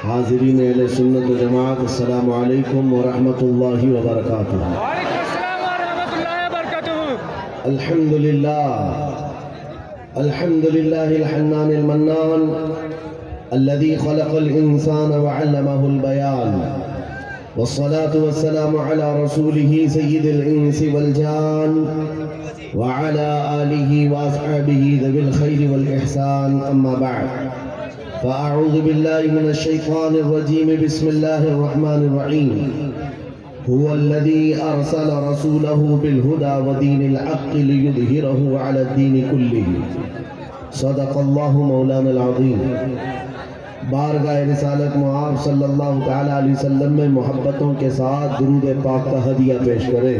حاضرین اہل سنت و جماعت، السلام علیکم ورحمۃ اللہ وبرکاتہ۔ وعلیکم السلام ورحمۃ اللہ وبرکاتہ۔ الحمد للہ الحنان المنان الذي خلق الإنسان وعلمه البيان، والصلاة والسلام على رسوله سيد الإنس والجان وعلى آله وأصحابه ذوي الخير والإحسان، أما بعد فأعوذ بالله من الشيطان الرجيم، بسم الله الرحمن الرحيم، هو الذي أرسل رسوله بالهدى ودين الحق ليظهره على الدين كله، صدق الله مولانا العظيم۔ بارگاہ رسالت معاب صلی اللہ تعالیٰ علیہ وسلم میں محبتوں کے ساتھ درود پاک کا ہدیہ پیش کریں۔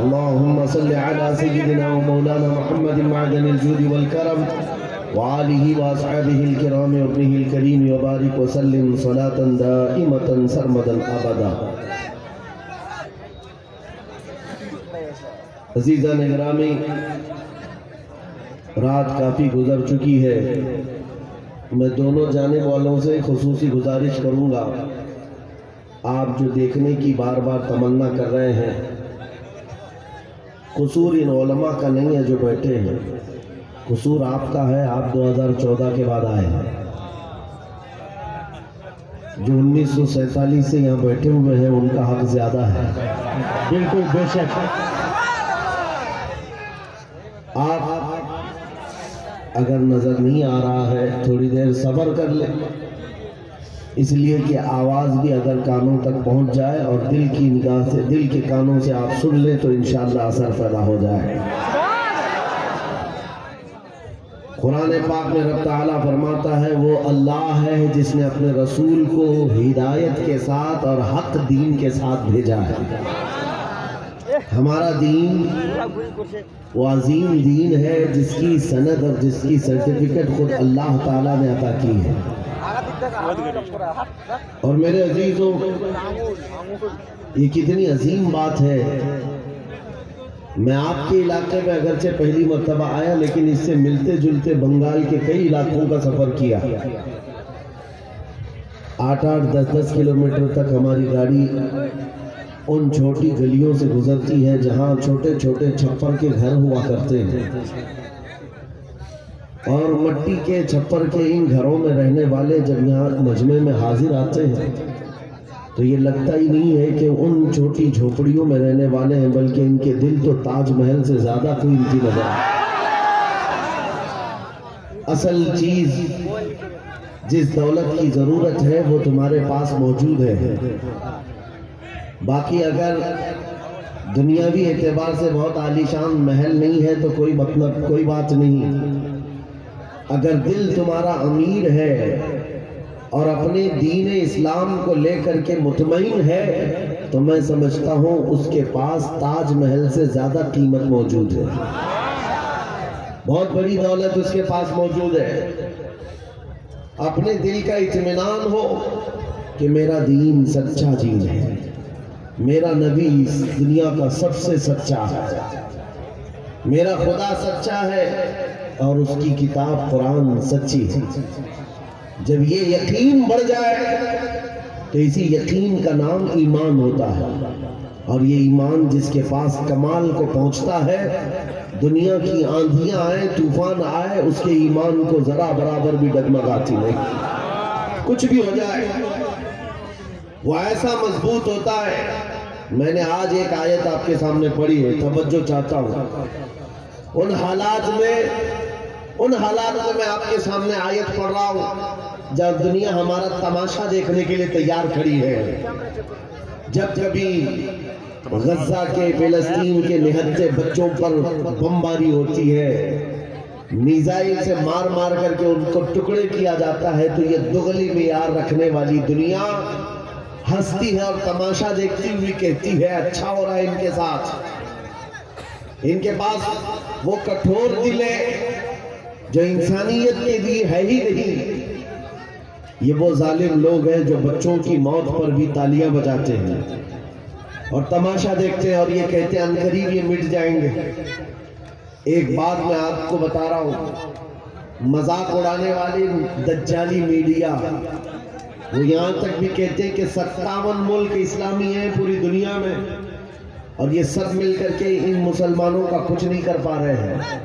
اللہم صلی علی سیدنا و مولانا محمد معدن الجود والکرم وآلہ واصحابہ الکرام وابنہ الکریم وبارک وسلم صلاة دائمة سرمدا ابدا۔ عزیزان گرامی، رات کافی گزر چکی ہے۔ میں دونوں جانب والوں سے خصوصی گزارش کروں گا، آپ جو دیکھنے کی بار بار تمنا کر رہے ہیں، قصور ان علماء کا نہیں ہے جو بیٹھے ہیں، قصور آپ کا ہے۔ آپ 2014 کے بعد آئے ہیں، جو 1947 سے یہاں بیٹھے ہوئے ہیں ان کا حق زیادہ ہے۔ بالکل بے شک۔ آپ اگر نظر نہیں آ رہا ہے تھوڑی دیر صبر کر لیں، اس لیے کہ آواز بھی اگر کانوں تک پہنچ جائے اور دل کی نگاہ سے، دل کے کانوں سے آپ سن لیں تو انشاءاللہ اثر پیدا ہو جائے۔ قرآن پاک میں رب تعالیٰ فرماتا ہے وہ اللہ ہے جس نے اپنے رسول کو ہدایت کے ساتھ اور حق دین کے ساتھ بھیجا ہے۔ ہمارا دین وہ عظیم دین ہے جس کی سند اور جس کی سرٹیفکیٹ خود اللہ تعالیٰ نے عطا کی ہے۔ اور میرے عزیزوں، یہ کتنی عظیم بات ہے۔ میں آپ کے علاقے میں اگرچہ پہلی مرتبہ آیا، لیکن اس سے ملتے جلتے بنگال کے کئی علاقوں کا سفر کیا۔ 8-8 10-10 کلومیٹر تک ہماری گاڑی ان چھوٹی گلیوں سے گزرتی ہے جہاں چھوٹے چھوٹے چھپر کے گھر ہوا کرتے ہیں، اور مٹی کے چھپر کے ان گھروں میں رہنے والے جب یہاں مجمع میں حاضر آتے ہیں تو یہ لگتا ہی نہیں ہے کہ ان چھوٹی جھوپڑیوں میں رہنے والے ہیں، بلکہ ان کے دل تو تاج محل سے زیادہ قیمتی نظر آتے ہیں۔ اصل چیز جس دولت کی ضرورت ہے وہ تمہارے پاس موجود ہے۔ باقی اگر دنیاوی اعتبار سے بہت عالیشان محل نہیں ہے تو کوئی مطلب، کوئی بات نہیں۔ اگر دل تمہارا امیر ہے اور اپنے دین اسلام کو لے کر کے مطمئن ہے تو میں سمجھتا ہوں اس کے پاس تاج محل سے زیادہ قیمت موجود ہے، بہت بڑی دولت اس کے پاس موجود ہے۔ اپنے دل کا اطمینان ہو کہ میرا دین سچا دین ہے، میرا نبی اس دنیا کا سب سے سچا ہے، میرا خدا سچا ہے اور اس کی کتاب قرآن سچی ہے۔ جب یہ یقین بڑھ جائے تو اسی یقین کا نام ایمان ہوتا ہے، اور یہ ایمان جس کے پاس کمال کو پہنچتا ہے، دنیا کی آندھیاں آئے، طوفان آئے، اس کے ایمان کو ذرا برابر بھی ڈگمگاتی نہیں۔ کچھ بھی ہو جائے وہ ایسا مضبوط ہوتا ہے۔ میں نے آج ایک آیت آپ کے سامنے پڑھی ہے، توجہ چاہتا ہوں۔ ان حالات میں میں آپ کے سامنے آیت پڑھ رہا ہوں جب دنیا ہمارا تماشا دیکھنے کے لیے تیار کھڑی ہے، جب کبھی غزہ کے، فلسطین کے نہتے بچوں پر بمباری ہوتی ہے، میزائل سے مار مار کر کے ان کو ٹکڑے کیا جاتا ہے، تو یہ دغلی معیار رکھنے والی دنیا ہنستی ہے اور تماشا دیکھتی ہوئی کہتی ہے اچھا ہو رہا ہے ان کے ساتھ۔ ان کے پاس وہ کٹھور دل ہے جو انسانیت کے لیے ہے ہی نہیں۔ یہ وہ ظالم لوگ ہیں جو بچوں کی موت پر بھی تالیاں بجاتے ہیں اور تماشا دیکھتے ہیں اور یہ کہتے ہیں عنقریب یہ مٹ جائیں گے۔ ایک بات میں آپ کو بتا رہا ہوں، مذاق اڑانے والی دجالی میڈیا وہ یہاں تک بھی کہتے ہیں کہ 57 ملک اسلامی ہیں پوری دنیا میں، اور یہ سب مل کر کے ان مسلمانوں کا کچھ نہیں کر پا رہے ہیں،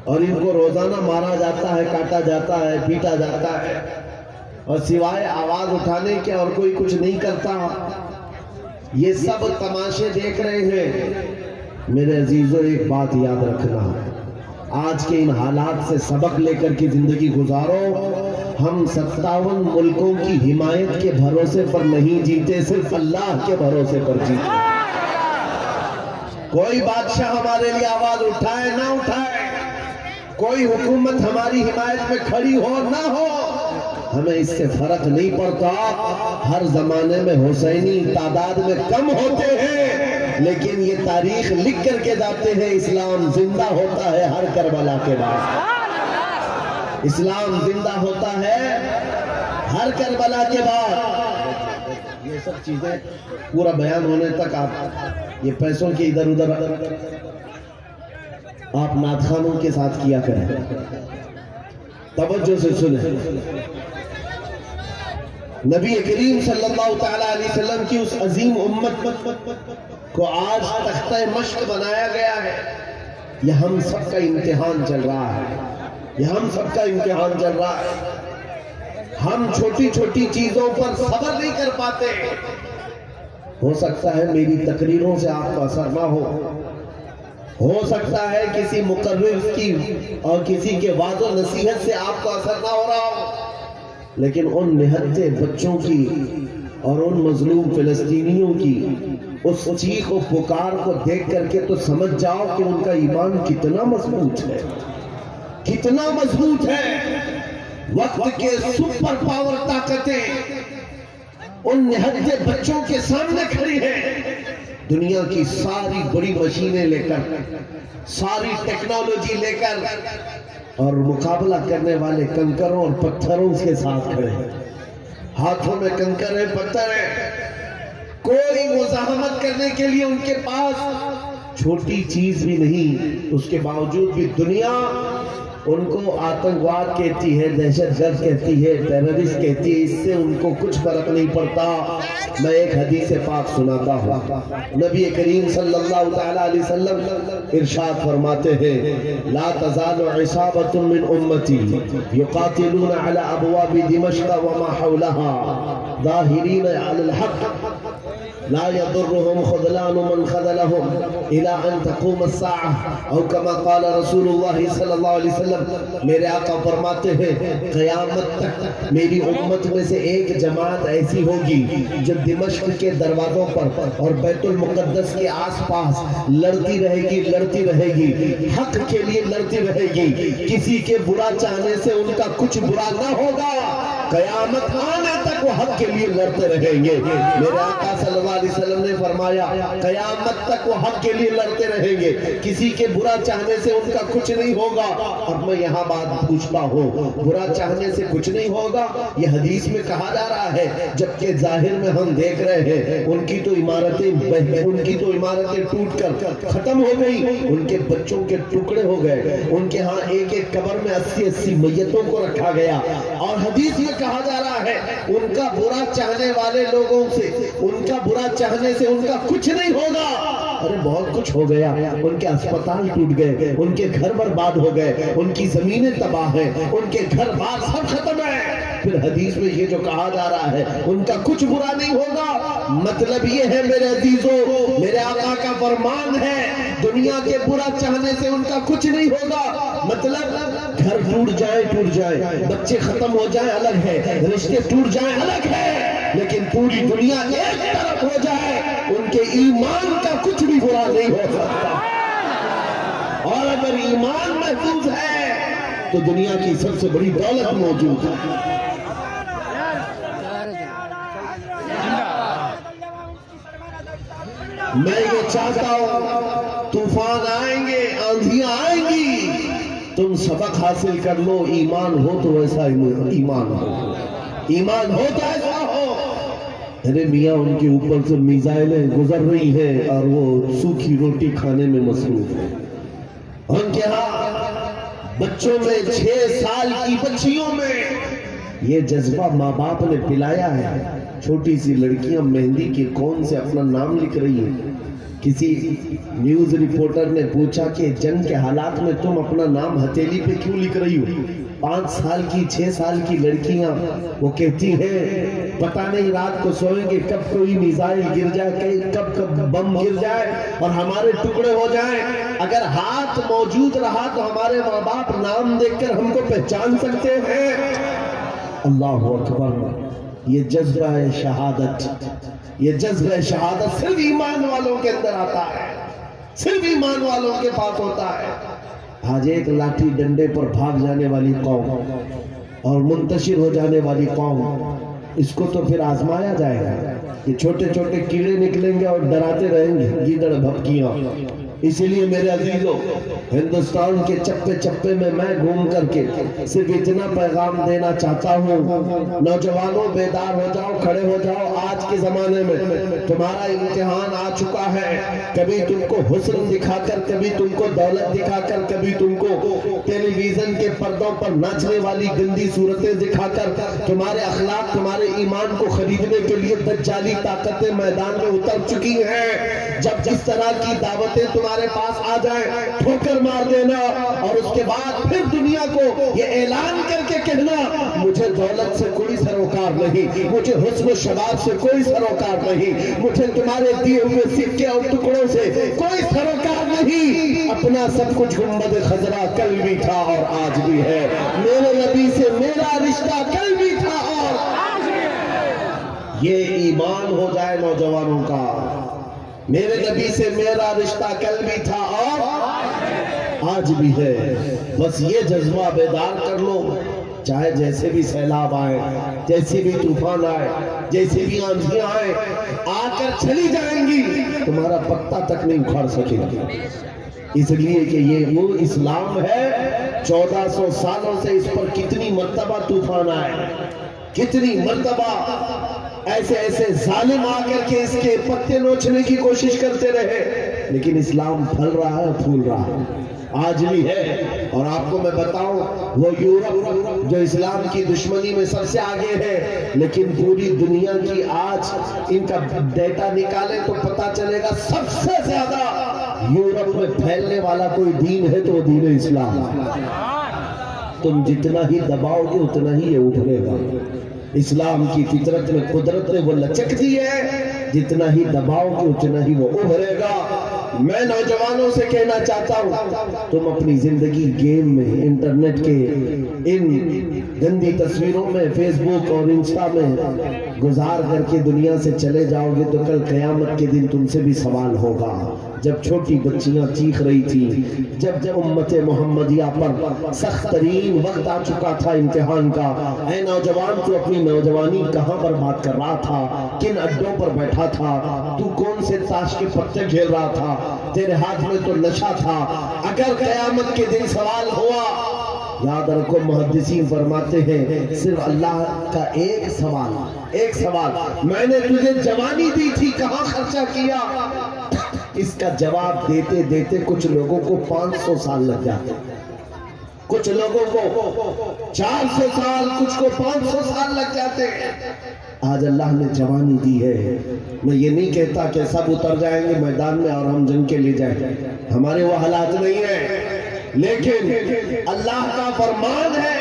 اور ان کو روزانہ مارا جاتا ہے، کاٹا جاتا ہے، پیٹا جاتا ہے، اور سوائے آواز اٹھانے کے اور کوئی کچھ نہیں کرتا۔ یہ سب تماشے دیکھ رہے ہیں۔ میرے عزیزوں، ایک بات یاد رکھنا، آج کے ان حالات سے سبق لے کر کی زندگی گزارو۔ ہم 57 ملکوں کی حمایت کے بھروسے پر نہیں جیتے، صرف اللہ کے بھروسے پر جیتے۔ کوئی بادشاہ ہمارے لیے آواز اٹھائے نہ اٹھائے، کوئی حکومت ہماری حمایت میں کھڑی ہو نہ ہو، ہمیں اس سے فرق نہیں پڑتا۔ ہر زمانے میں حسینی تعداد میں کم ہوتے ہیں، لیکن یہ تاریخ لکھ کر کے جاتے ہیں، اسلام زندہ ہوتا ہے ہر کربلا کے بعد۔ اسلام زندہ ہوتا ہے ہر کربلا کے بعد۔ یہ سب چیزیں پورا بیان ہونے تک آپ یہ پیسوں کے ادھر ادھر آپ نعت خوانوں کے ساتھ کیا کریں، توجہ سے سنیں۔ نبی کریم صلی اللہ تعالیٰ علیہ وسلم کی اس عظیم امت کو آج تختہ مشق بنایا گیا ہے۔ یہ ہم سب کا امتحان چل رہا ہے، یہ ہم سب کا امتحان چل رہا ہے۔ ہم چھوٹی چھوٹی چیزوں پر صبر نہیں کر پاتے۔ ہو سکتا ہے میری تقریروں سے آپ کو اثر نہ ہو سکتا ہے کسی مقرر کی اور کسی کے وعظ و نصیحت سے آپ کو اثر نہ ہو رہا ہو، لیکن ان نہتے بچوں کی اور ان مظلوم فلسطینیوں کی اس چیخ و پکار کو دیکھ کر کے تو سمجھ جاؤ کہ ان کا ایمان کتنا مضبوط ہے، کتنا مضبوط ہے۔ وقت کے سپر پاور طاقتیں ان نہتے بچوں کے سامنے کھڑی ہیں۔ دنیا کی ساری بڑی مشینیں لے کر، ساری ٹیکنالوجی لے کر، اور مقابلہ کرنے والے کنکروں اور پتھروں کے ساتھ کھڑے ہیں۔ ہاتھوں میں کنکر ہے، پتھر ہے، کوئی مزاحمت کرنے کے لیے ان کے پاس چھوٹی چیز بھی نہیں۔ اس کے باوجود بھی دنیا ان کو آتنکواد کہتی ہے، دہشت گرد کہتی ہے، ٹیررسٹ کہتی ہے، اس سے ان کو کچھ فرق نہیں پڑتا۔ میں ایک حدیث پاک سناتا ہوں۔ نبی کریم صلی اللہ تعالیٰ علیہ وسلم ارشاد فرماتے ہیں، لا تزال عصابۃ من امتی یقاتلون علی ابواب دمشق وما حولها ظاہرین علی الحق لا يضرهم خذلان من خذلهم الى ان تقوم الساعة، او كما قال رسول اللہ صلی اللہ علیہ وسلم۔ میرے آقا فرماتے ہیں قیامت تک میری امت میں سے ایک جماعت ایسی ہوگی جو دمشق کے دروازوں پر اور بیت المقدس کے آس پاس لڑتی رہے گی، حق کے لیے لڑتی رہے گی، کسی کے برا چاہنے سے ان کا کچھ برا نہ ہوگا، قیامت آنے تک وہ حق کے لیے لڑتے رہیں گے۔ میرے آقا صلی اللہ علیہ وسلم نے فرمایا قیامت تک وہ حق کے لیے لڑتے رہیں گے، کسی کے برا چاہنے سے ان کا کچھ نہیں ہوگا۔ اور میں یہاں بات پوچھتا ہوں، برا چاہنے سے کچھ نہیں ہوگا یہ حدیث میں کہا جا رہا ہے، جبکہ ظاہر میں ہم دیکھ رہے ہیں ان کی تو عمارتیں ٹوٹ کر ختم ہو گئی، ان کے بچوں کے ٹکڑے ہو گئے، ان کے ہاں ایک ایک قبر میں 80 میتوں کو رکھا گیا، اور حدیث میں کہا جا رہا ہے ان کا برا چاہنے والے لوگوں سے، ان کا برا چاہنے سے ان کا کچھ نہیں ہوگا۔ ارے بہت کچھ ہو گیا، ان کے اسپتال ٹوٹ گئے، ان کے گھر برباد ہو گئے، ان کی زمینیں تباہ ہیں، ان کے گھر بار سب ختم ہے۔ پھر حدیث میں یہ جو کہا جا رہا ہے ان کا کچھ برا نہیں ہوگا، مطلب یہ ہے میرے عزیزوں، میرے آقا کا فرمان ہے دنیا کے برا چاہنے سے ان کا کچھ نہیں ہوگا۔ مطلب گھر ٹوٹ جائے، بچے ختم ہو جائیں الگ ہے، رشتے ٹوٹ جائیں الگ ہے، لیکن پوری دنیا ایک طرف ہو جائے ان کے ایمان کا کچھ بھی برا نہیں ہو سکتا۔ اور اگر ایمان محفوظ ہے تو دنیا کی سب سے بڑی دولت موجود ہے۔ میں یہ چاہتا ہوں طوفان آئیں گے، آندھیاں آئیں گی، تم سبق حاصل کر لو، ایمان ہو تو ایسا ایمان ہو، ایمان ہو تو ایسا ہو۔ ارے میاں ان کے اوپر سے میزائلیں گزر رہی ہیں اور وہ سوکھی روٹی کھانے میں مصروف ہیں۔ ان کے ہاں بچوں میں 6 سال کی بچیوں میں یہ جذبہ ماں باپ نے پلایا ہے. چھوٹی سی لڑکیاں مہندی کے کون سے اپنا نام لکھ رہی ہیں. کسی نیوز رپورٹر نے پوچھا کہ جنگ کے حالات میں تم اپنا نام ہتھیلی پہ کیوں لکھ رہی ہو؟ 5 سال کی 6 سال کی لڑکیاں وہ کہتی ہیں پتہ نہیں رات کو سوئیں گے کب کوئی میزائل گر جائے، کب بم گر جائے اور ہمارے ٹکڑے ہو جائیں. اگر ہاتھ موجود رہا تو ہمارے ماں باپ نام دیکھ کر ہم کو پہچان سکتے ہیں. اللہ اکبر. یہ جذبہ شہادت، یہ جذبہ شہادت صرف ایمان والوں کے اندر آتا ہے، صرف ایمان والوں کے پاس ہوتا ہے. آج ایک لاٹھی ڈنڈے پر بھاگ جانے والی قوم اور منتشر ہو جانے والی قوم، اس کو تو پھر آزمایا جائے گا. یہ چھوٹے چھوٹے کیڑے نکلیں گے اور ڈراتے رہیں گے گیدڑ بھپکیاں. اسی لیے میرے عزیزوں، ہندوستان کے چپے چپے میں گھوم کر کے صرف اتنا پیغام دینا چاہتا ہوں، نوجوانوں بیدار ہو جاؤ، کھڑے ہو جاؤ. آج کے زمانے میں تمہارا امتحان آ چکا ہے. کبھی تم کو حسن دکھا کر، کبھی تم کو دولت دکھا کر، کبھی تم کو ٹیلی ویژن کے پردوں پر ناچنے والی گندی صورتیں دکھا کر تمہارے اخلاق، تمہارے ایمان کو خریدنے کے لیے دجالی طاقتیں میدان میں اتر چکی ہیں. جب جس طرح کی دعوتیں تمہارے پاس آ جائیں، ٹھوکر مار دینا اور اس کے بعد پھر دنیا کو یہ اعلان کر کے کہنا مجھے دولت سے کوئی سروکار نہیں، مجھے حسن و شباب سے کوئی سروکار نہیں، مجھے تمہارے دیے ہوئے سکے اور ٹکڑوں سے کوئی سروکار نہیں. اپنا سب کچھ گنبد خضرا کل بھی تھا اور آج بھی ہے. میرے نبی سے میرا رشتہ کل بھی تھا اور آج بھی ہے. یہ ایمان ہو جائے نوجوانوں کا. میرے نبی سے میرا رشتہ کل بھی تھا اور آج بھی ہے. بس یہ جذبہ بیدار کر لو. چاہے جیسے بھی سیلاب آئے، جیسے بھی طوفان آئے، جیسے بھی آندھیاں آئے، آ کر چلی جائیں گی، تمہارا پتا تک نہیں اکھاڑ سکے گا. اس لیے کہ یہ وہ اسلام ہے. 1400 سالوں سے اس پر کتنی مرتبہ طوفان آئے، کتنی مرتبہ ایسے ایسے ظالم آ کر کے اس کے پتے نوچنے کی کوشش کرتے رہے، لیکن اسلام پھل رہا ہے، پھول رہا ہے، آج بھی ہے. اور آپ کو میں بتاؤں، وہ یورپ جو اسلام کی دشمنی میں سب سے آگے ہے، لیکن پوری دنیا کی آج ان کا ڈیٹا نکالے تو پتا چلے گا سب سے زیادہ یورپ میں پھیلنے والا کوئی دین ہے تو وہ دین اسلام. تم جتنا ہی دباؤ گے اتنا ہی یہ اٹھے گا. اسلام کی فطرت میں قدرت نے وہ لچک دی ہے، جتنا ہی دباؤ گے اتنا ہی وہ ابھرے گا. میں نوجوانوں سے کہنا چاہتا ہوں، تم اپنی زندگی گیم میں، انٹرنیٹ کے ان گندی تصویروں میں، فیس بک اور انسٹا میں گزار کر کے دنیا سے چلے جاؤ گے تو کل قیامت کے دن تم سے بھی سوال ہوگا. جب چھوٹی بچیاں چیخ رہی تھی، جب امت محمدیہ پر سخت ترین وقت آ چکا تھا امتحان کا، اے نوجوان تو اپنی نوجوانی کہاں پر بات کر رہا تھا، کن اڈوں پر بیٹھا تھا، تو کون سے تاش کے پتے کھیل رہا تھا، تیرے ہاتھ میں تو نشہ تھا. اگر قیامت کے دن سوال ہوا، یاد رکھو محدثین فرماتے ہیں صرف اللہ کا ایک سوال، میں نے تجھے جوانی دی تھی کہاں خرچہ کیا. اس کا جواب دیتے دیتے کچھ لوگوں کو 500 سال لگ جاتے، کچھ لوگوں کو 400 سال، کچھ کو 500 سال لگ جاتے. آج اللہ نے جوانی دی ہے. میں یہ نہیں کہتا کہ سب اتر جائیں گے میدان میں اور ہم جنگ کے لیے جائیں، ہمارے وہ حالات نہیں ہیں، لیکن اللہ کا فرمان ہے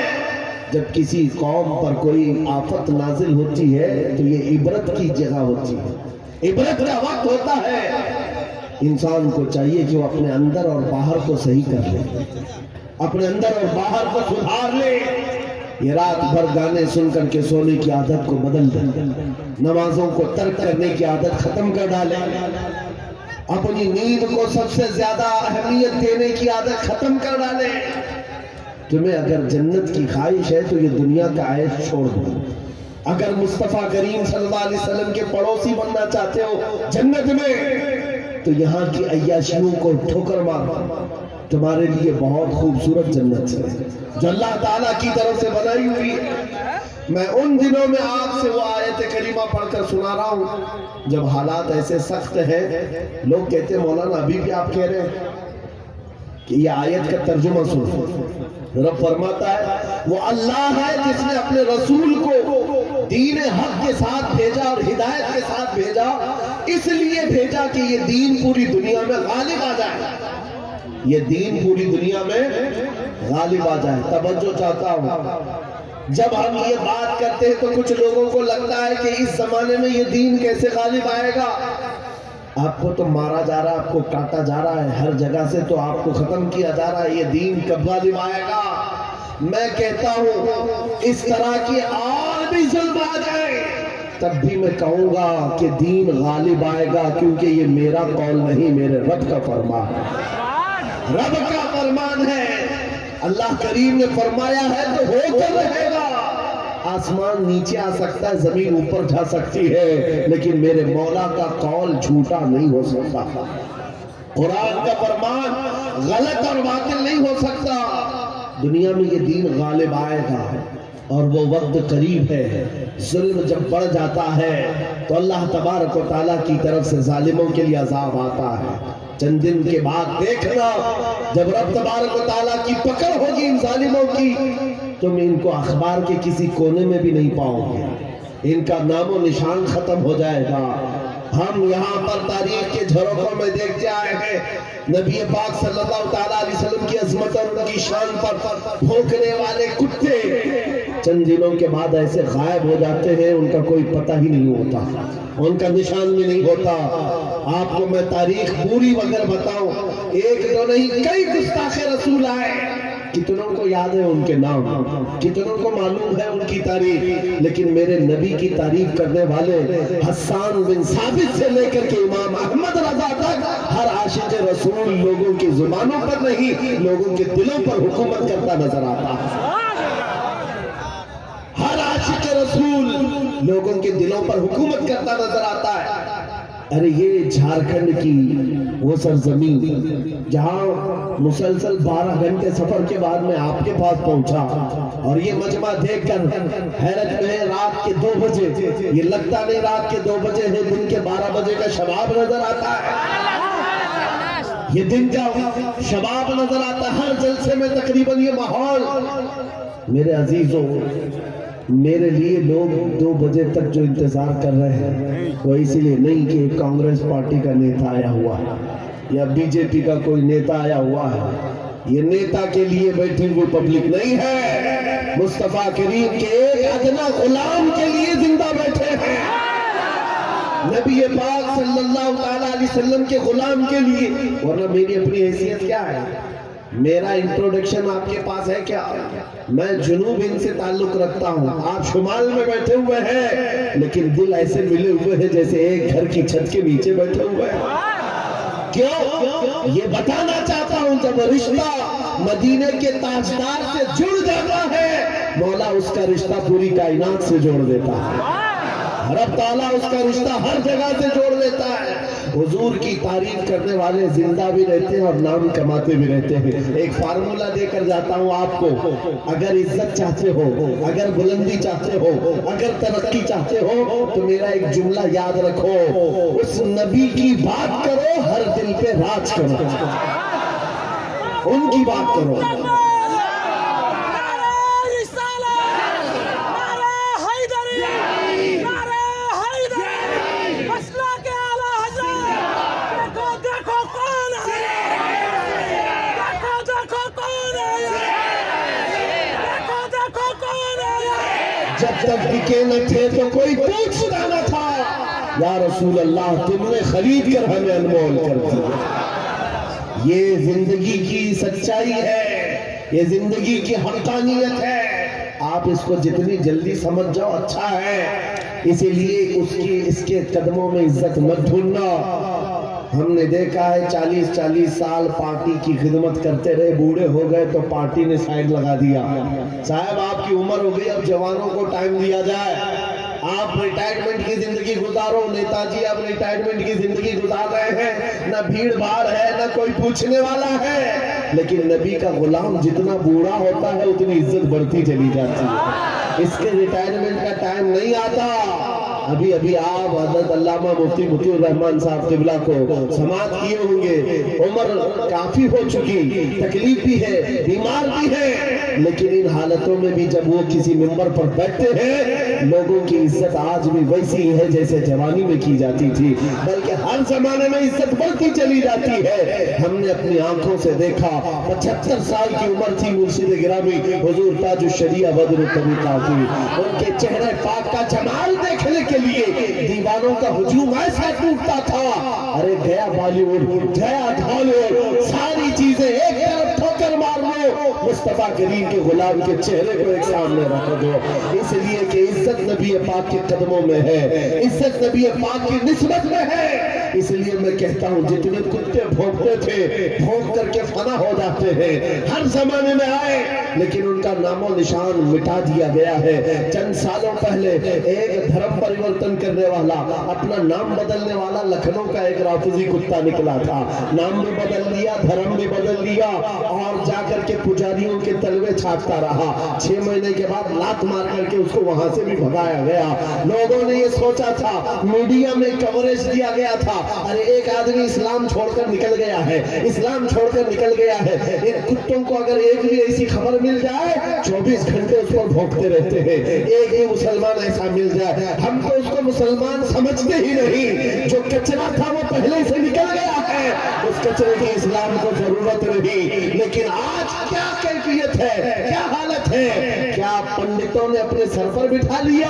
جب کسی قوم پر کوئی آفت نازل ہوتی ہے تو یہ عبرت کی جگہ ہوتی ہے، عبرت کا وقت ہوتا ہے. انسان کو چاہیے کہ وہ اپنے اندر اور باہر کو صحیح کر لے، اپنے اندر اور باہر کو سدھار لے. یہ رات بھر گانے سن کر کے سونے کی عادت کو بدل دیں، نمازوں کو ترک کرنے کی عادت ختم کر ڈالیں، اپنی نیند کو سب سے زیادہ اہمیت دینے کی عادت ختم کر ڈالیں. تمہیں اگر جنت کی خواہش ہے تو یہ دنیا کا عیش چھوڑ دو. اگر مصطفیٰ کریم صلی اللہ علیہ وسلم کے پڑوسی بننا چاہتے ہو جنت میں تو یہاں کی عیاشیوں کو ٹھوکر مار. تمہارے لیے بہت خوبصورت جنت ہے جو اللہ تعالیٰ کی طرف سے بنائی ہوئی ہے. میں ان دنوں میں آپ سے وہ آیت کریمہ پڑھ کر سنا رہا ہوں جب حالات ایسے سخت ہیں. لوگ کہتے ہیں مولانا ابھی بھی آپ کہہ رہے ہیں. کہ یہ آیت کا ترجمہ سنو. رب فرماتا ہے وہ اللہ ہے جس نے اپنے رسول کو دین حق کے ساتھ بھیجا اور ہدایت کے ساتھ بھیجا. اس لیے بھیجا کہ یہ دین پوری دنیا میں غالب آ جائے. یہ دین پوری دنیا میں غالب آ جائے. توجہ چاہتا ہوں، جب ہم یہ بات کرتے ہیں تو کچھ لوگوں کو لگتا ہے کہ اس زمانے میں یہ دین کیسے غالب آئے گا. آپ کو تو مارا جا رہا ہے، آپ کو کاٹا جا رہا ہے، ہر جگہ سے تو آپ کو ختم کیا جا رہا ہے. یہ دین کب غالب آئے گا؟ میں کہتا ہوں اس طرح کی اور بھی ظلم آ جائے تب بھی میں کہوں گا کہ دین غالب آئے گا، کیونکہ یہ میرا قول نہیں، میرے رب کا فرمان ہے. رب کا فرمان ہے. اللہ کریم نے فرمایا ہے تو ہو کر رہے گا. آسمان نیچے آ سکتا ہے، زمین اوپر جا سکتی ہے، لیکن میرے مولا کا قول جھوٹا نہیں ہو سکتا. قرآن کا فرمان غلط اور باطل نہیں ہو سکتا. دنیا میں یہ دین غالب آئے گا اور وہ وقت قریب ہے. ظلم جب بڑھ جاتا ہے تو اللہ تبارک و تعالیٰ کی طرف سے ظالموں کے لیے عذاب آتا ہے. چند دن کے بعد دیکھنا جب رب تبارک و تعالیٰ کی پکڑ ہوگی ان ظالموں کی، تم ان کو اخبار کے کسی کونے میں بھی نہیں پاؤ گے. ان کا نام و نشان ختم ہو جائے گا. ہم یہاں پر تاریخ کے جھروکوں میں دیکھتے آئے ہیں نبی پاک صلی اللہ تعالیٰ علیہ وسلم کی عظمت اور ان کی شان پر بھونکنے والے کتے چند دنوں کے بعد ایسے غائب ہو جاتے ہیں، ان کا کوئی پتہ ہی نہیں ہوتا، ان کا نشان بھی نہیں ہوتا. آپ کو میں تاریخ پوری اگر بتاؤں، ایک دو نہیں کئی گستاخ رسول آئے. کتنوں کو یاد ہے ان کے نام، کتنوں کو معلوم ہے ان کی تاریخ، لیکن میرے نبی کی تعریف کرنے والے حسان بن ثابت سے لے کر کے امام احمد رضا تک ہر عاشق رسول لوگوں کی زبانوں پر نہیں، لوگوں کے دلوں پر حکومت کرتا نظر آتا ہے. ہر عاشق رسول لوگوں کے دلوں پر حکومت کرتا نظر آتا ہے. ارے یہ جھارکھنڈ کی وہ سرزمین جہاں مسلسل 12 گھنٹے سفر کے بعد میں آپ کے پاس پہنچا اور یہ مجمع دیکھ کر حیرت میں رات کے 2 بجے، یہ لگتا نہیں رات کے 2 بجے ہے، دن کے 12 بجے کا شباب نظر آتا ہے. یہ دن کا شباب نظر آتا ہے. ہر جلسے میں تقریباً یہ ماحول. میرے عزیزوں، میرے لیے لوگ 2 بجے تک جو انتظار کر رہے ہیں وہ اسی لیے نہیں کہ کانگریس پارٹی کا نیتا آیا ہوا ہے یا بی جے پی کا کوئی نیتا آیا ہوا ہے. یہ نیتا کے لیے بیٹھی ہوئی پبلک نہیں ہے، مصطفیٰ کریم کے ایک ادنا غلام کے لیے زندہ بیٹھے ہیں. نبی پاک صلی اللہ تعالیٰ علیہ وسلم کے غلام کے لیے. ورنہ میری اپنی حیثیت کیا ہے؟ میرا انٹروڈکشن آپ کے پاس ہے کیا؟ میں جنوب ہند سے تعلق رکھتا ہوں، آپ شمال میں بیٹھے ہوئے ہیں، لیکن دل ایسے ملے ہوئے ہیں جیسے ایک گھر کی چھت کے نیچے بیٹھے ہوئے ہیں. کیوں؟ یہ بتانا چاہتا ہوں جب رشتہ مدینے کے تاجدار سے جڑ جاتا ہے، مولا اس کا رشتہ پوری کائنات سے جوڑ دیتا ہے. رب تعالیٰ اس کا رشتہ ہر جگہ سے جوڑ دیتا ہے. حضور کی تعریف کرنے والے زندہ بھی رہتے ہیں اور نام کماتے بھی رہتے ہیں. ایک فارمولہ دے کر جاتا ہوں آپ کو، اگر عزت چاہتے ہو، اگر بلندی چاہتے ہو، اگر ترقی چاہتے ہو تو میرا ایک جملہ یاد رکھو، اس نبی کی بات کرو، ہر دل پہ راج کرو، ان کی بات کرو. جب تک بکے نہ تھے تو کوئی پوچھتا نہ تھا، یا رسول اللہ تم نے خرید کر ہمیں انمول کر دیا. یہ زندگی کی سچائی ہے، یہ زندگی کی حقانیت ہے. آپ اس کو جتنی جلدی سمجھ جاؤ اچھا ہے. اسی لیے اس کے قدموں میں عزت مت ڈھونڈنا. ہم نے دیکھا ہے 40 سال پارٹی کی خدمت کرتے رہے، بوڑھے ہو گئے تو پارٹی نے سائیڈ لگا دیا. صاحب آپ کی عمر ہو گئی، اب جوانوں کو ٹائم دیا جائے. آپ ریٹائرمنٹ کی زندگی گزارو. نیتا جی آپ ریٹائرمنٹ کی زندگی گزار رہے ہیں، نہ بھیڑ بھاڑ ہے، نہ کوئی پوچھنے والا ہے. لیکن نبی کا غلام جتنا بوڑھا ہوتا ہے اتنی عزت بڑھتی چلی جاتی ہے. اس کے ریٹائرمنٹ کا ٹائم نہیں آتا. ابھی ابھی آپ حضرت علامہ مفتی مطیع الرحمان صاحب قبلہ کو سماعت کیے ہوں گے، عمر کافی ہو چکی، تکلیف بھی ہے، بیمار بھی ہے، لیکن ان حالتوں میں بھی جب وہ کسی منبر پر بیٹھتے ہیں لوگوں کی عزت آج بھی ویسی ہے جیسے جوانی میں کی جاتی تھی، بلکہ ہر زمانے میں عزت بڑھتی چلی جاتی ہے۔ ہم نے اپنی آنکھوں سے دیکھا، 75 سال کی عمر تھی مرشد گرامی حضور تاج الشریعہ بدر الطریقہ کی، ان کے چہرے پاک کا جمال دیکھنے کے لیے دیوانوں کا ہجوم ایسا ٹوٹتا تھا، ارے گیا بالی ووڈ، گیا ڈھالی ووڈ، ساری چیزیں ایک طرف ٹھوکر مار لو، مصطفیٰ کریم کے غلام کے چہرے کو ایک سامنے رکھ دو، اس لیے کہ عزت نبی پاک کے قدموں میں ہے، عزت نبی پاک کی نسبت میں ہے۔ اس لیے میں کہتا ہوں جتنے کتے بھونکتے تھے بھونک کر کے فنا ہو جاتے ہیں، ہر زمانے میں آئے لیکن ان کا نام و نشان مٹا دیا گیا ہے۔ چند سالوں پہلے ایک دھرم پریورتن کرنے والا، اپنا نام بدلنے والا لکھنؤ کا ایک رافضی کتا نکلا تھا، نام بھی بدل لیا، دھرم بھی بدل لیا، اور جا کر کے پجاریوں کے تلوے چھاٹتا رہا۔ 6 مہینے کے بعد لات مار کر کے اس کو وہاں سے بھی بھگایا گیا۔ لوگوں نے یہ سوچا تھا، میڈیا میں کوریج دیا گیا تھا، ارے ایک آدمی اسلام چھوڑ کر نکل گیا ہے، اسلام چھوڑ کر نکل گیا ہے۔ ان کتوں کو اگر ایک بھی ایسی خبر مل جائے 24 گھنٹے اس پر بھونکتے رہتے ہیں، ایک ہی مسلمان ایسا مل جائے، ہم تو اس کو مسلمان سمجھتے ہی نہیں، جو کچرا تھا وہ پہلے سے نکل گیا ہے، اس کچرے کی اسلام کو ضرورت نہیں۔ لیکن آج کیا کیفیت ہے، کیا حالت ہے، کیا پنڈتوں نے اپنے سر پر بٹھا لیا،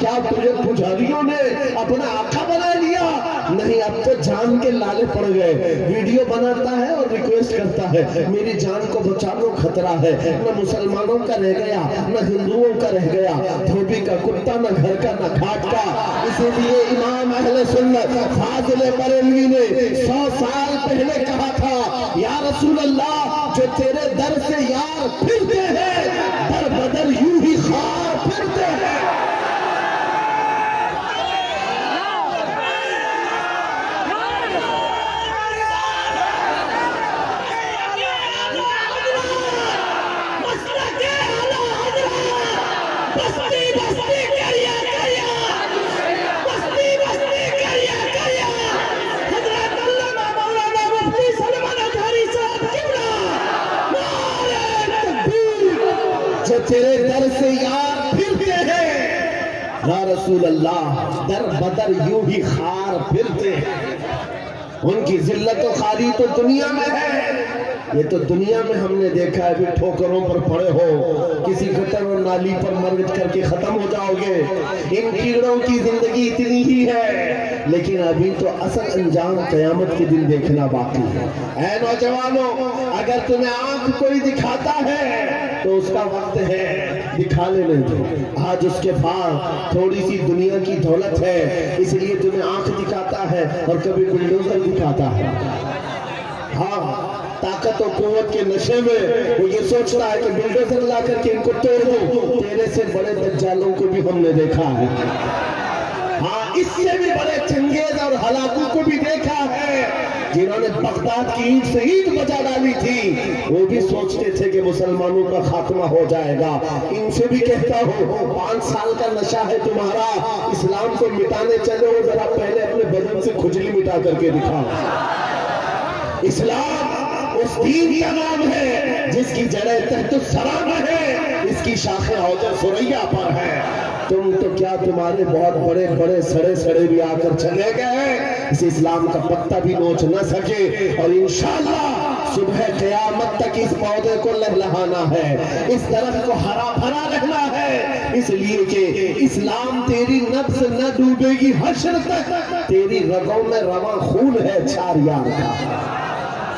کیا پجاریوں نے اپنا آقا بنا لیا؟ نہیں، اب تو جان کے لالے پڑ گئے، ویڈیو بناتا ہے اور ریکویسٹ کرتا ہے میری جان کو بچا لو، خطرہ ہے، نہ مسلمانوں کا رہ گیا نہ ہندوؤں کا رہ گیا، دھوبی کا کتا نہ گھر کا نہ گھاٹ کا۔ اسی لیے امام اہل سنت فاضل بریلوی نے 100 سال پہلے کہا تھا، یا رسول اللہ جو تیرے در سے یار پھرتے ہیں در بدر یوں ہی خار پھرتے ہیں۔ تیرے در سے یار پھرتے ہیں، یا رسول اللہ در بدر یوں ہی خار پھرتے ہیں۔ ان کی ذلت و خاری تو دنیا میں ہے، یہ تو دنیا میں ہم نے دیکھا ہے، بھی ٹھوکروں پر پڑے ہو، کسی گٹر اور نالی پر مرگت کر کے ختم ہو جاؤ گے، ان کیڑوں کی زندگی اتنی ہی ہے، لیکن ابھی تو اصل انجام قیامت کے دن دیکھنا باقی ہے۔ اے نوجوانوں، اگر تمہیں آنکھ کوئی دکھاتا ہے تو اس کا وقت ہے، دکھا لینے دو، آج اس کے پاس تھوڑی سی دنیا کی دولت ہے، اس لیے تمہیں آنکھ دکھاتا ہے اور کبھی بلڈوزر دکھاتا ہے۔ ہاں، طاقت و قوت کے نشے میں وہ یہ سوچتا ہے کہ بلڈوزر لا کر کے ان کو توڑ دو، تیرے سے بڑے دجالوں کو بھی ہم نے دیکھا ہے، ہاں اس سے بھی بڑے چنگیز اور ہلاکوں کو بھی دیکھا ہے، جنہوں نے بغداد کی اینٹ سے اینٹ بجا ڈالی تھی، وہ بھی سوچتے تھے کہ مسلمانوں کا خاتمہ ہو جائے گا۔ ان سے بھی کہتا ہوں 5 سال کا نشہ ہے تمہارا، اسلام کو مٹانے چلو، ذرا پہلے اپنے بدن سے کھجلی مٹا کر کے دکھاؤ۔ اسلام اس دین کا نام ہے جس کی جڑیں تحت الثری میں ہے، اس کی شاخیں حوض ثریا پر ہے۔ تم تو کیا تمہارے بہت بڑے بڑے سڑے بھی آ کر چلے گئے، اس اسلام کا پتہ بھی نوچ نہ سکے، اور انشاءاللہ صبح قیامت تک اس پودے کو لہلہانا ہے، اس درخت کو ہرا بھرا رہنا ہے، اس لیے کہ اسلام تیری نفس نہ ڈوبے گی حشر تک، تیری رگوں میں رواں خون ہے چھار یار کا،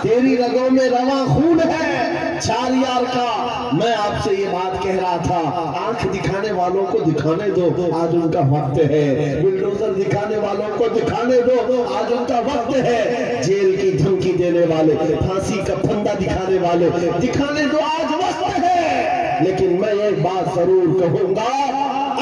تیری رگوں میں رواں خون ہے چھار یار کا۔ میں آپ سے یہ بات کہہ رہا تھا، آنکھ دکھانے والوں کو دکھانے دو، آج ان کا وقت ہے، بلڈوزر دکھانے والوں کو دکھانے دو، آج ان کا وقت ہے، جیل کی دھمکی دینے والے، پھانسی کا پھندا دکھانے والے دکھانے دو، آج وقت ہے۔ لیکن میں ایک بات ضرور کہوں گا،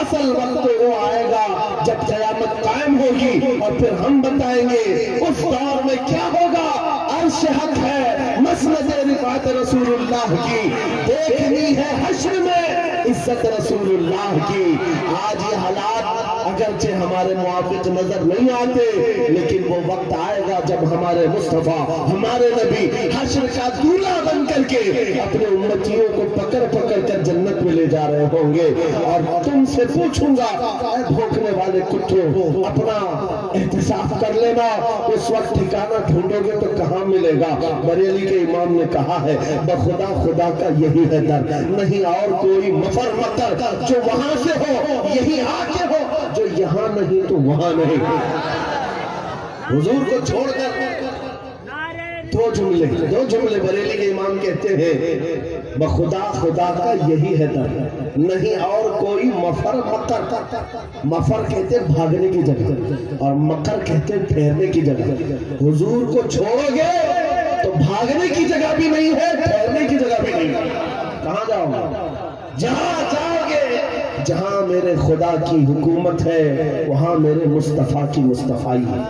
اصل وقت وہ آئے گا جب قیامت قائم ہوگی، اور پھر ہم بتائیں گے اس دور میں کیا ہوگا۔ عرش حق ہے، مسند رفعت رسول اللہ کی دیکھنی ہے حشر میں، عزت رسول اللہ کی. آج یہ حالات اگرچہ ہمارے موافق نظر نہیں آتے، لیکن وہ وقت آئے گا جب ہمارے مصطفیٰ، ہمارے نبی حشر کا دولہا بن کر کے اپنے امتیوں کو پکڑ پکڑ کر جنت میں لے جا رہے ہوں گے. اور تم سے پوچھوں گا، اے بھوکنے والے کٹھوں، اپنا احتساب کر لینا. اس وقت ٹھکانہ ڈھونڈو گے تو کہاں ملے گا؟ بریلی کے امام نے کہا ہے، بخدا خدا کا یہی ہے در، نہیں اور کوئی مفر مکر. جو وہاں سے ہو یہی آ کے ہو، جو یہاں نہیں تو وہاں نہیں. حضور کو چھوڑ کر دو جملے بریلی کے امام کہتے ہیں، بخدا خدا کا یہی ہے در، نہیں اور کوئی مفر مکر. مفر کہتے ہیں بھاگنے کی جگہ، اور مکر کہتے ہیں ٹھہرنے کی جگہ. حضور کو چھوڑو گے تو بھاگنے کی جگہ بھی نہیں ہے، ٹھہرنے کی جگہ بھی نہیں ہے. کہاں جاؤ گے؟ جہاں جاؤ گے جہاں میرے خدا کی حکومت ہے، وہاں میرے مصطفیٰ کی مصطفائی ہے،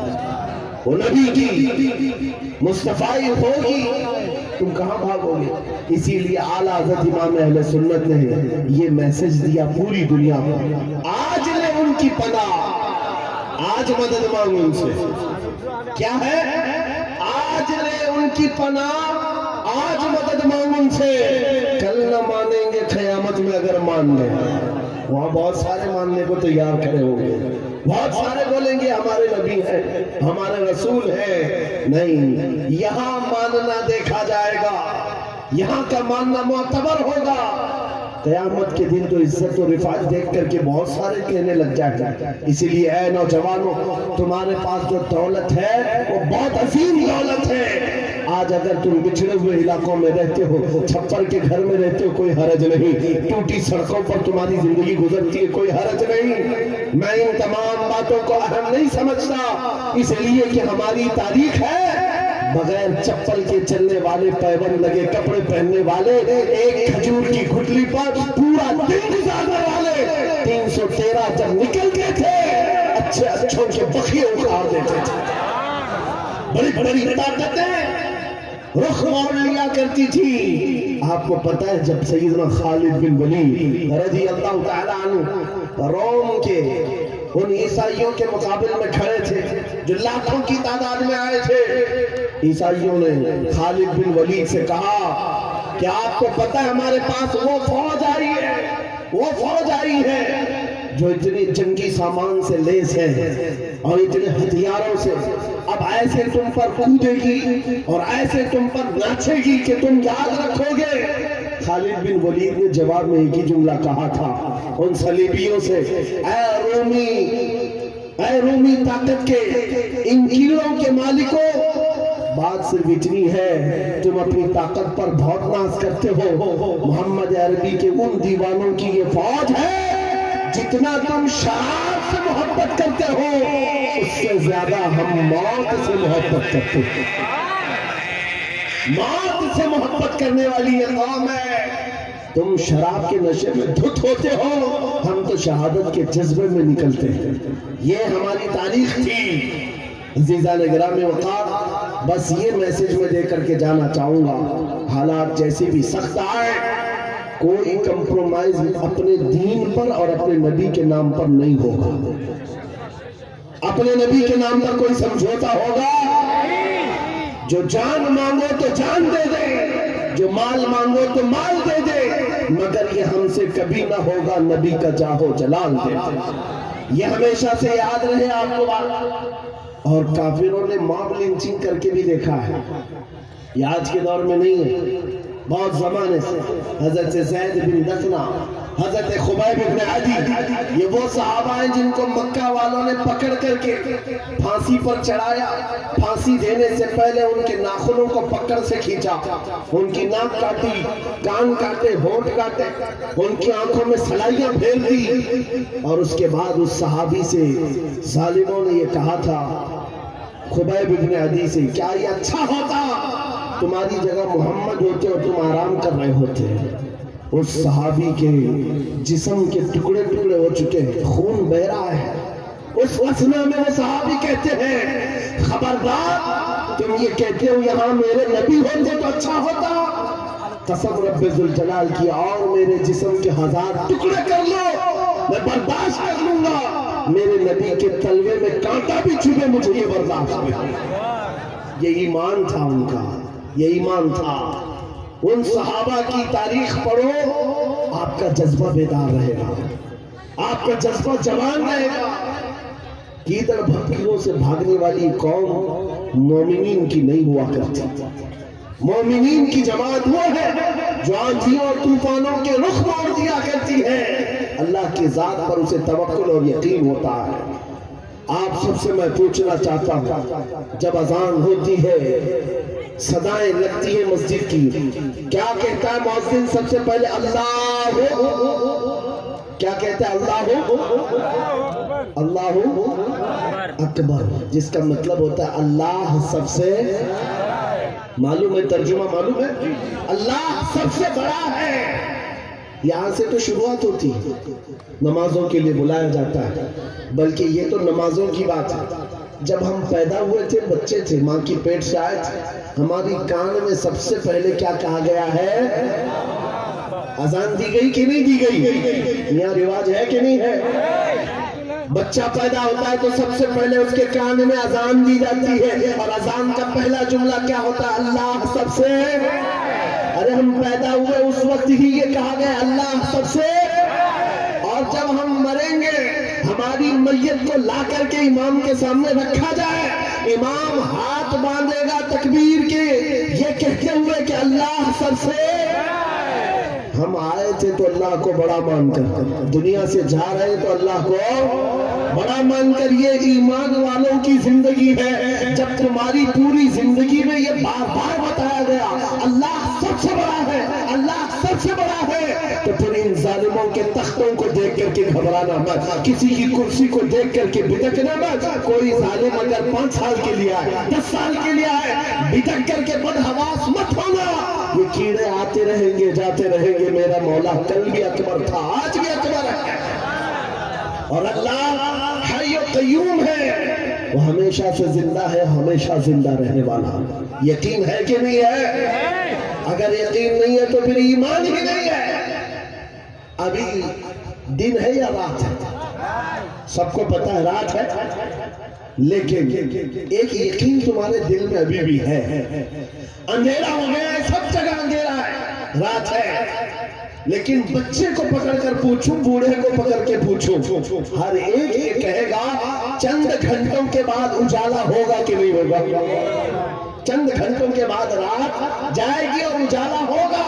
وہ نبی کی مصطفائی ہوگی. تم کہاں بھاگو گے؟ اسی لیے اعلیٰ حضرت امام اہل سنت نے یہ میسج دیا پوری دنیا کو، آج لے ان کی پناہ، آج مدد مانگ ان سے. کیا ہے؟ آج لے ان کی پناہ، آج مدد مانگ ان سے. کل نہ مانیں گے قیامت میں اگر مان لیں. وہاں بہت سارے ماننے کو تیار کھڑے ہوں گے، بہت سارے بولیں گے ہمارے نبی ہیں، ہمارے رسول ہیں. نہیں، یہاں ماننا دیکھا جائے گا، یہاں کا ماننا معتبر ہوگا. قیامت کے دن تو عزت و رفعت دیکھ کر کے بہت سارے کہنے لگ جائے گا. اسی لیے اے نوجوانوں، تمہارے پاس جو دولت ہے وہ بہت عظیم دولت ہے. آج اگر تم بچھڑے ہوئے علاقوں میں رہتے ہو، چھپر کے گھر میں رہتے ہو، کوئی حرج نہیں. ٹوٹی سڑکوں پر تمہاری زندگی گزرتی ہے، کوئی حرج نہیں. میں ان تمام باتوں کو اہم نہیں سمجھتا، اس لیے کہ ہماری تاریخ ہے بغیر چپل کے چلنے والے، پیبند لگے کپڑے پہننے والے، ایک کھجور کی گھٹلی پر پورا دن گزارنے والے. 313 جب نکلتے تھے اچھے اچھوں کے بخیے اکھاڑ دیتے تھے. بڑی بڑی طاقتیں رخ موڑ لیا کرتی تھی. آپ کو پتہ ہے جب سیدنا خالد بن ولید رضی اللہ تعالیٰ عنہ روم کے ان عیسائیوں کے مقابل میں کھڑے تھے جو لاکھوں کی تعداد میں آئے تھے، عیسائیوں نے خالد بن ولید سے کہا کہ آپ کو پتہ ہے ہمارے پاس وہ فوج آئی ہے جو اتنے جنگی سامان سے لیس ہے اور اتنے ہتھیاروں سے، اب ایسے تم پر کودے گی اور ایسے تم پر ناچے گی کہ تم یاد رکھو گے. خالد بن ولید نے جواب میں ایک ہی جملہ کہا تھا ان صلیبیوں سے، اے رومی طاقت کے ان کیلوں کے مالکوں، بات صرف اتنی ہے تم اپنی طاقت پر بہت ناز کرتے ہو. محمد عربی کے ان دیوانوں کی یہ فوج ہے، جتنا تم شراب سے محبت کرتے ہو اس سے زیادہ ہم موت سے محبت کرتے ہیں. موت سے محبت کرنے والی یہ قوم ہے. تم شراب کے نشے میں دھت ہوتے ہو، ہم تو شہادت کے جذبے میں نکلتے ہیں. یہ ہماری تاریخ تھی. عزیزان گرامی وقار، بس یہ میسج میں دے کر کے جانا چاہوں گا، حالات جیسے بھی سخت آئے کوئی کمپرومائز اپنے دین پر اور اپنے نبی کے نام پر نہیں ہوگا. اپنے نبی کے نام پر کوئی سمجھوتا ہوگا؟ جو جان مانگو تو جان دے دے، جو مال مانگو تو مال دے دے، مگر یہ ہم سے کبھی نہ ہوگا نبی کا جاہو جلال دے دے. یہ ہمیشہ سے یاد رہے آپ کو بات. اور کافروں نے ماب لنچنگ کر کے بھی دیکھا ہے. یہ آج کے دور میں نہیں ہے، بہت زمانے سے. حضرت زید بن دخنہ، حضرت خبیب بن عدی، یہ وہ صحابہ ہیں جن کو مکہ والوں نے پکڑ کر کے پھانسی پر چڑھایا. پھانسی دینے سے پہلے ان کے ناخنوں کو پکڑ سے کھینچا، ان کی ناک کاٹی، کان کاٹے، ہونٹ کاٹے، ان کی آنکھوں میں سلائیاں پھیر دی. اور اس کے بعد اس صحابی سے ظالموں نے یہ کہا تھا، خبیب بن عدی سے، کیا یہ اچھا ہوتا تمہاری جگہ محمد ہوتے اور تم آرام کر رہے ہوتے. اس صحابی کے جسم کے ٹکڑے ٹکڑے ہو چکے ہیں، خون بہ رہا ہے. اس اسنا میں وہ صحابی کہتے ہیں، خبردار تم یہ کہتے ہو یہاں میرے نبی ہوتے تو اچھا ہوتا. قسم رب ذوالجلال کی، اور میرے جسم کے 1000 ٹکڑے کر لو میں برداشت کر لوں گا، میرے نبی کے تلوے میں کانٹا بھی چھپے مجھے یہ برداشت نہیں۔ یہ ایمان تھا ان کا، یہ ایمان تھا۔ ان صحابہ کی تاریخ پڑھو، آپ کا جذبہ بیدار رہے گا، آپ کا جذبہ جوان رہے گا۔ کیدڑ بھٹکیوں سے بھاگنے والی قوم مومنین کی نہیں ہوا کرتی۔ مومنین کی جماعت وہ ہے جو آندھیوں اور طوفانوں کے رخ موڑ دیا کرتی ہے، اللہ کی ذات پر اسے توکل اور یقین ہوتا ہے۔ آپ سب سے میں پوچھنا چاہتا ہوں، جب اذان ہوتی ہے، صدائیں لگتی ہیں مسجد کی، کیا کہتا ہے مؤذن سب سے پہلے؟ اللہ کیا کہتا ہے؟ اللہ اکبر، جس کا مطلب ہوتا ہے اللہ سب سے، معلوم ہے ترجمہ؟ معلوم ہے اللہ سب سے بڑا ہے۔ یہاں سے تو شروعات ہوتی ہے، نمازوں کے لیے بلایا جاتا ہے، بلکہ یہ تو نمازوں کی بات ہے۔ جب ہم پیدا ہوئے تھے، بچے تھے، ماں کی پیٹ سے آئے تھے، ہماری کان میں سب سے پہلے کیا کہا گیا ہے؟ اذان دی گئی کہ نہیں دی گئی؟ یہاں رواج ہے کہ نہیں ہے؟ بچہ پیدا ہوتا ہے تو سب سے پہلے اس کے کان میں اذان دی جاتی ہے، اور اذان کا پہلا جملہ کیا ہوتا ہے؟ اللہ سب سے۔ ارے ہم پیدا ہوئے اس وقت ہی یہ کہا گیا اللہ سب سے، اور جب ہم مریں گے ہماری میت کو لا کر کے امام کے سامنے رکھا جائے، امام ہاتھ باندھے گا تکبیر کے، یہ کہتے ہوئے کہ اللہ سب سے۔ ہم آئے تھے تو اللہ کو بڑا مان کر، دنیا سے جا رہے تو اللہ کو بڑا مان کر۔ یہ ایمان والوں کی زندگی ہے۔ جب تمہاری پوری زندگی میں یہ بار بار بتایا گیا اللہ سب سے بڑا ہے، اللہ سب سے بڑا ہے، تو پھر ان ظالموں کے تختوں کو دیکھ کر کے گھبرانا مت، کسی کی کرسی کو دیکھ کر کے بھٹکنا مت۔ کوئی ظالم اگر 5 سال کے لیے آئے، 10 سال کے لیے آئے، بھٹک کر کے بدحواس مت ہونا۔ یہ کیڑے آتے رہیں گے، جاتے رہیں گے، میرا مولا کل بھی اکبر تھا، آج بھی اکبر ہے، اور اللہ حی و قیوم ہے، وہ ہمیشہ سے زندہ ہے، ہمیشہ زندہ رہنے والا۔ یقین ہے کہ نہیں ہے؟ اگر یقین نہیں ہے تو پھر ایمان ہی نہیں ہے۔ ابھی دن ہے یا رات ہے؟ سب کو پتا ہے رات ہے، لیکن ایک یقین تمہارے دل میں ابھی بھی ہے، اندھیرا ہو گیا ہے، سب جگہ اندھیرا ہے، رات ہے، لیکن بچے کو پکڑ کر پوچھو، بوڑھے کو پکڑ کے پوچھو، ہر ایک یہ کہے گا چند گھنٹوں کے بعد اجالا ہوگا کہ نہیں ہوگا؟ چند گھنٹوں کے بعد رات جائے گی اور اجالا ہوگا۔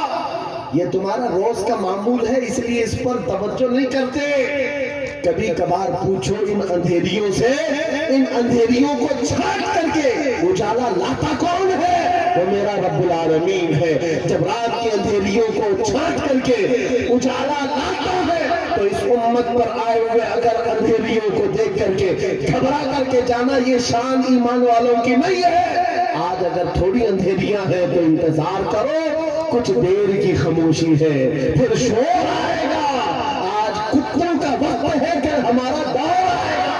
یہ تمہارا روز کا معمول ہے، اس لیے اس پر توجہ نہیں کرتے۔ کبھی کبھار پوچھو ان اندھیریوں سے، ان اندھیریوں کو چھاٹ کر کے اجالا لاتا کون ہے؟ وہ میرا رب العالمین ہے۔ جب رات کی اندھیریوں کو چھاٹ کر کے اجالا لاتا ہے تو اس امت پر آئے ہوئے اگر اندھیریوں کو دیکھ کر کے گھبرا کر کے جانا، یہ شان ایمان والوں کی نہیں ہے۔ آج اگر تھوڑی اندھیریاں ہیں تو انتظار کرو، کچھ دیر کی خاموشی ہے، پھر شور آئے گا۔ آج کتوں کا وقت ہے کہ ہمارا دور آئے گا۔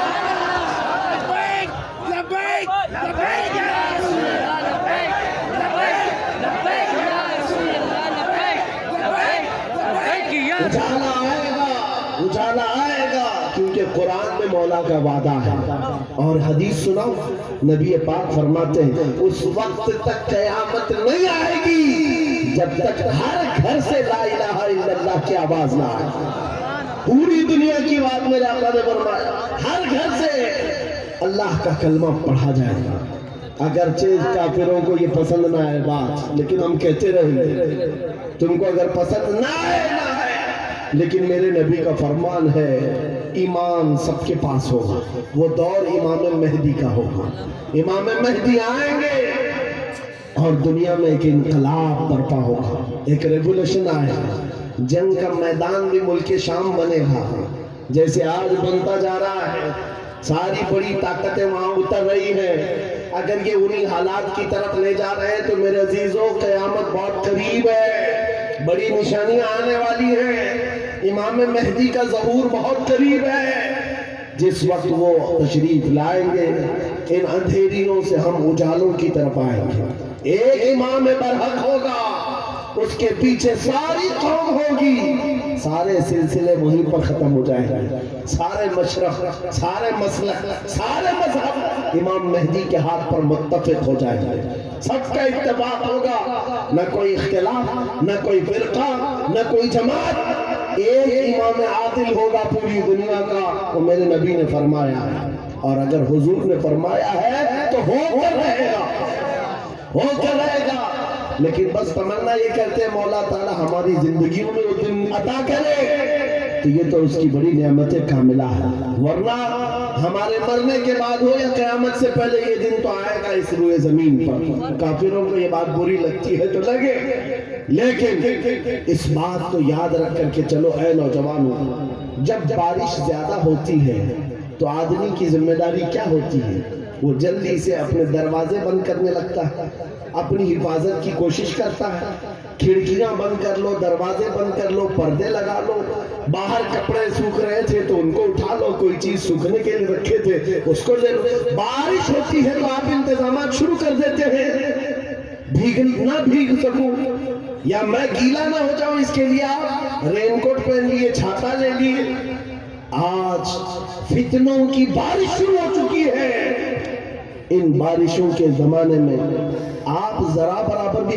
اجالا آئے گا، اجالا آئے گا، کیونکہ قرآن میں مولا کا وعدہ ہے۔ اور حدیث سناؤ، نبی پاک فرماتے ہیں اس وقت تک قیامت نہیں آئے گی جب تک ہر گھر سے لا الہ الا اللہ کی آواز نہ آئے۔ پوری دنیا کی بات میرے آقا نے فرمایا، ہر گھر سے اللہ کا کلمہ پڑھا جائے گا۔ اگرچہ کافروں کو یہ پسند نہ آئے بات، لیکن ہم کہتے رہیں گے، تم کو اگر پسند نہ آئے نہ آئے، لیکن میرے نبی کا فرمان ہے ایمان سب کے پاس ہوگا۔ وہ دور امام مہدی کا ہوگا، امام مہدی آئیں گے اور دنیا میں ایک انقلاب برپا ہوگا، ایک ریولوشن آئے گا۔ جنگ کا میدان بھی ملک شام بنے گا، جیسے آج بنتا جا رہا ہے۔ ساری بڑی طاقتیں وہاں اتر رہی ہیں۔ اگر یہ انہی حالات کی طرف لے جا رہے ہیں تو میرے عزیزوں قیامت بہت قریب ہے، بڑی نشانیاں آنے والی ہیں۔ امام مہدی کا ظہور بہت قریب ہے۔ جس وقت وہ تشریف لائیں گے، ان اندھیریوں سے ہم اجالوں کی طرف آئیں گے۔ ایک امام برحق ہوگا، اس کے پیچھے ساری قوم ہوگی، سارے سلسلے وہیں پر ختم ہو جائیں گے، سارے مشرق، سارے مسلک، سارے مذہب امام مہدی کے ہاتھ پر متفق ہو جائیں گے، سب کا اتفاق ہوگا، نہ کوئی اختلاف، نہ کوئی فرقہ، نہ کوئی جماعت، ایک امام عادل ہوگا پوری دنیا کا، وہ میرے نبی نے فرمایا ہے، اور اگر حضور نے فرمایا ہے تو ہو کر رہے گا، ہو کر رہے گا۔ لیکن بس تمنا یہ کرتے ہیں مولا تعالی ہماری زندگیوں میں وہ دن عطا کرے، تو یہ تو اس کی بڑی نعمت کاملہ ہے، ورنہ ہمارے مرنے کے بعد ہو یا قیامت سے پہلے یہ دن تو آئے گا اس روئے زمین پر۔ کافروں کو یہ بات بری لگتی ہے تو لگے، لیکن اس بات کو یاد رکھ کر کے چلو اے نوجوانوں، جب بارش زیادہ ہوتی ہے تو آدمی کی ذمہ داری کیا ہوتی ہے؟ وہ جلدی سے اپنے دروازے بند کرنے لگتا ہے، اپنی حفاظت کی کوشش کرتا ہے، کھڑکیاں بند کر لو، دروازے بند کر لو، پردے لگا لو، باہر کپڑے سوکھ رہے تھے تو ان کو اٹھا لو، کوئی چیز سوکھنے کے لیے رکھے تھے اس کو لے لو، بارش ہوتی ہے تو آپ انتظامات شروع کر دیتے ہیں، نہ بھیگ سکوں یا میں گیلا نہ ہو جاؤں اس کے لیے آپ رین کوٹ پہن لیے، چھاتا لے لیے۔ آج فتنوں کی بارش شروع ہو چکی ہے، ان بارشوں کے زمانے میں آپ ذرا برابر بھی